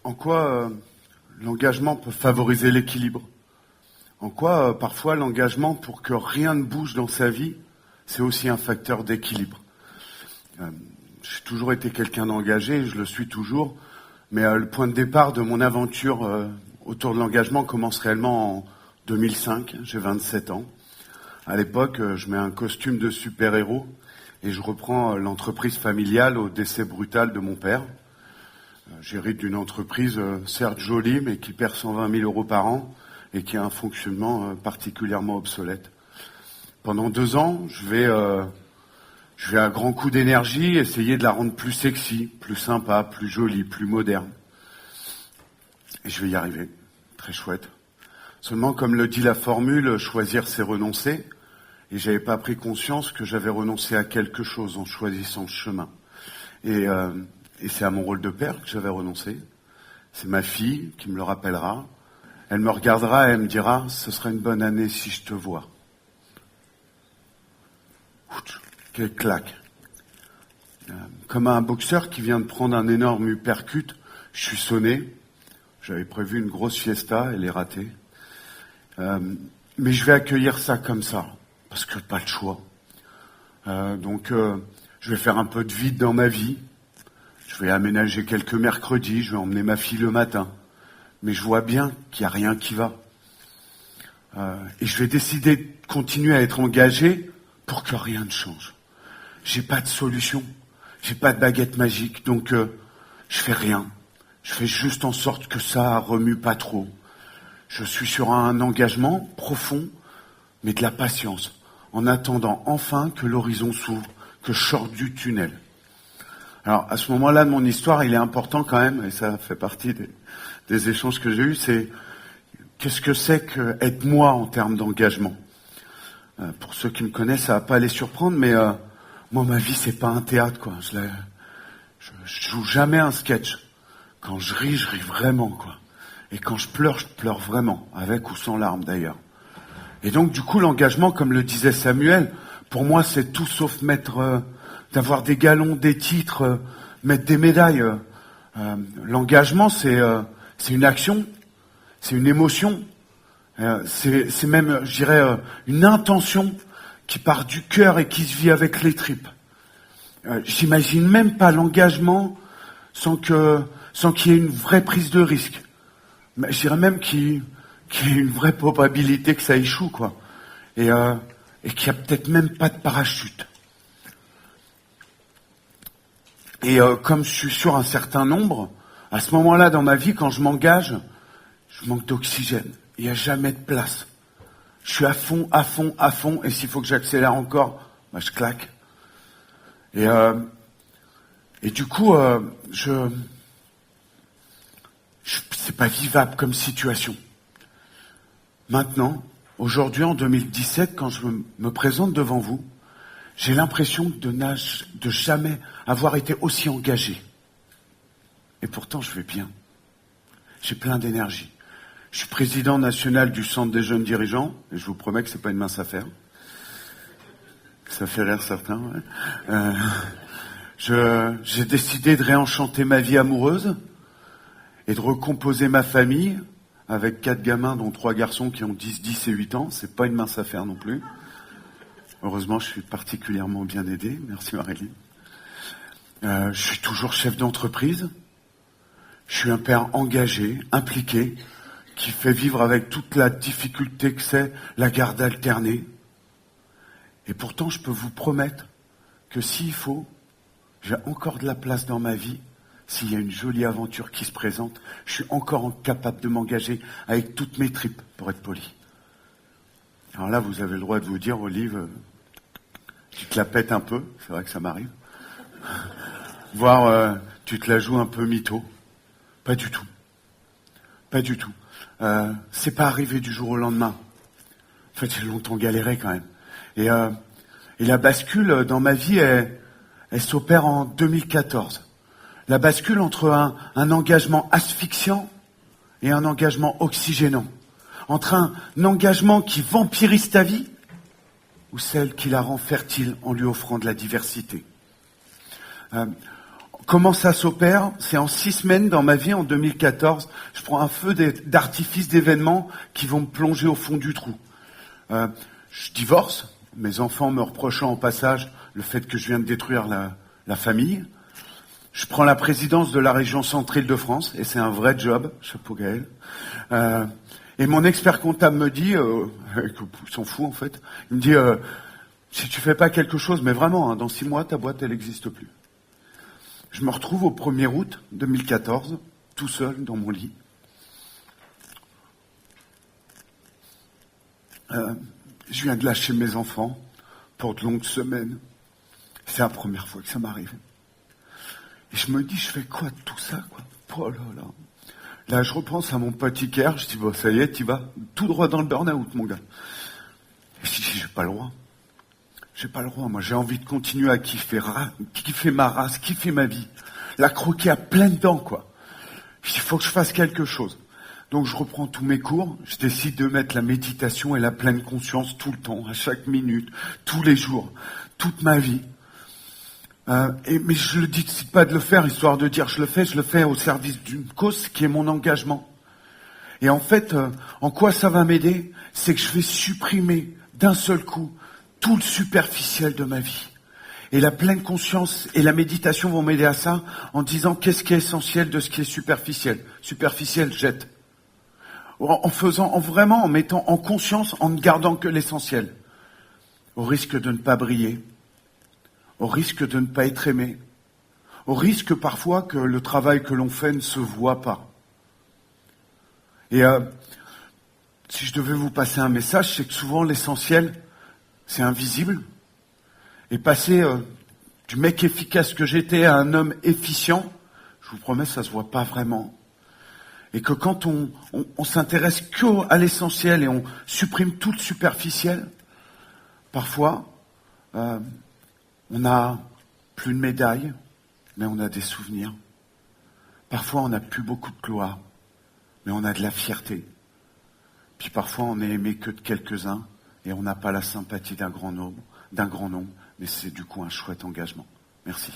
En quoi l'engagement peut favoriser l'équilibre? En quoi parfois l'engagement, pour que rien ne bouge dans sa vie, c'est aussi un facteur d'équilibre? J'ai toujours été quelqu'un d'engagé, je le suis toujours, mais le point de départ de mon aventure autour de l'engagement commence réellement en 2005, j'ai 27 ans. À l'époque, je mets un costume de super-héros et je reprends l'entreprise familiale au décès brutal de mon père. J'hérite d'une entreprise certes jolie, mais qui perd 120 000 euros par an et qui a un fonctionnement particulièrement obsolète. Pendant 2 ans, je vais à grand coup d'énergie essayer de la rendre plus sexy, plus sympa, plus jolie, plus moderne. Et je vais y arriver. Très chouette. Seulement, comme le dit la formule, choisir c'est renoncer. Et j'avais pas pris conscience que j'avais renoncé à quelque chose en choisissant ce chemin. Et c'est à mon rôle de père que j'avais renoncé. C'est ma fille qui me le rappellera. Elle me regardera et elle me dira « Ce serait une bonne année si je te vois ». Quelle claque. Comme un boxeur qui vient de prendre un énorme uppercut, je suis sonné. J'avais prévu une grosse fiesta, elle est ratée. Mais je vais accueillir ça comme ça, parce que pas le choix. Donc je vais faire un peu de vide dans ma vie. Je vais aménager quelques mercredis, je vais emmener ma fille le matin. Mais je vois bien qu'il n'y a rien qui va. Et je vais décider de continuer à être engagé pour que rien ne change. J'ai pas de solution, j'ai pas de baguette magique, donc je fais rien. Je fais juste en sorte que ça remue pas trop. Je suis sur un engagement profond, mais de la patience, en attendant enfin que l'horizon s'ouvre, que je sorte du tunnel. Alors, à ce moment-là de mon histoire, il est important quand même, et ça fait partie des échanges que j'ai eus, c'est qu'est-ce que c'est que être moi en termes d'engagement. Pour ceux qui me connaissent, ça va pas les surprendre, mais moi, ma vie, c'est pas un théâtre, quoi. Je joue jamais un sketch. Quand je ris vraiment, quoi. Et quand je pleure vraiment, avec ou sans larmes d'ailleurs. Et donc, du coup, l'engagement, comme le disait Samuel, pour moi, c'est tout sauf d'avoir des galons, des titres, mettre des médailles. L'engagement, c'est une action, c'est une émotion, c'est même, je dirais, une intention qui part du cœur et qui se vit avec les tripes. J'imagine même pas l'engagement sans qu'il y ait une vraie prise de risque. Mais je dirais même qu'il y ait une vraie probabilité que ça échoue, quoi. Et qu'il n'y a peut-être même pas de parachute. Et comme je suis sur un certain nombre, à ce moment-là dans ma vie, quand je m'engage, je manque d'oxygène. Il n'y a jamais de place. Je suis à fond, et s'il faut que j'accélère encore, bah, je claque. Et du coup, c'est pas vivable comme situation. Maintenant, aujourd'hui, en 2017, quand je me présente devant vous, j'ai l'impression de jamais avoir été aussi engagé. Et pourtant, je vais bien. J'ai plein d'énergie. Je suis président national du Centre des jeunes dirigeants, et je vous promets que c'est pas une mince affaire. Ça fait rire certains, ouais. J'ai décidé de réenchanter ma vie amoureuse et de recomposer ma famille avec 4 gamins, dont 3 garçons qui ont 10 et 8 ans. C'est pas une mince affaire non plus. Heureusement, je suis particulièrement bien aidé. Merci Maréline. Je suis toujours chef d'entreprise. Je suis un père engagé, impliqué, qui fait vivre avec toute la difficulté que c'est la garde alternée. Et pourtant, je peux vous promettre que s'il faut, j'ai encore de la place dans ma vie. S'il y a une jolie aventure qui se présente, je suis encore capable de m'engager avec toutes mes tripes, pour être poli. Alors là, vous avez le droit de vous dire, Olive, tu te la pètes un peu, c'est vrai que ça m'arrive. Voire, tu te la joues un peu mytho. Pas du tout. Pas du tout. C'est pas arrivé du jour au lendemain. En fait, j'ai longtemps galéré quand même. Et la bascule dans ma vie, elle s'opère en 2014. La bascule entre un engagement asphyxiant et un engagement oxygénant. Entre un engagement qui vampirise ta vie ou celle qui la rend fertile en lui offrant de la diversité. comment ça s'opère? C'est en 6 semaines dans ma vie, en 2014, je prends un feu d'artifice d'événements qui vont me plonger au fond du trou. Je divorce, mes enfants me reprochant au passage le fait que je viens de détruire la famille. Je prends la présidence de la région Centre-Île-de-France, et c'est un vrai job, chapeau Gaël. Et mon expert comptable me dit, il s'en fout en fait, il me dit, si tu fais pas quelque chose, mais vraiment, hein, dans 6 mois, ta boîte, elle n'existe plus. Je me retrouve au 1er août 2014, tout seul dans mon lit. Je viens de lâcher mes enfants pour de longues semaines. C'est la première fois que ça m'arrive. Et je me dis, je fais quoi de tout ça, quoi? Oh là là. Là, je repense à mon pote Iker, je dis, bon, ça y est, tu vas tout droit dans le burn-out, mon gars. Et je dis, j'ai pas le droit. J'ai pas le droit, moi, j'ai envie de continuer à kiffer ma race, kiffer ma vie. La croquer à pleines dents, quoi. Je dis, il faut que je fasse quelque chose. Donc, je reprends tous mes cours, je décide de mettre la méditation et la pleine conscience tout le temps, à chaque minute, tous les jours, toute ma vie. Mais je ne décide pas de le faire, histoire de dire je le fais au service d'une cause qui est mon engagement. Et en fait, en quoi ça va m'aider? C'est que je vais supprimer d'un seul coup tout le superficiel de ma vie. Et la pleine conscience et la méditation vont m'aider à ça en disant qu'est-ce qui est essentiel de ce qui est superficiel. Superficiel, jette. En mettant en conscience, en ne gardant que l'essentiel. Au risque de ne pas briller. Au risque de ne pas être aimé, au risque parfois que le travail que l'on fait ne se voit pas. Et si je devais vous passer un message, c'est que souvent l'essentiel, c'est invisible. Et passer du mec efficace que j'étais à un homme efficient, je vous promets, ça se voit pas vraiment. Et que quand on s'intéresse qu'à l'essentiel et on supprime tout le superficiel, parfois, on n'a plus de médailles, mais on a des souvenirs. Parfois, on n'a plus beaucoup de gloire, mais on a de la fierté. Puis parfois, on n'est aimé que de quelques-uns, et on n'a pas la sympathie d'un grand nombre, mais c'est du coup un chouette engagement. Merci.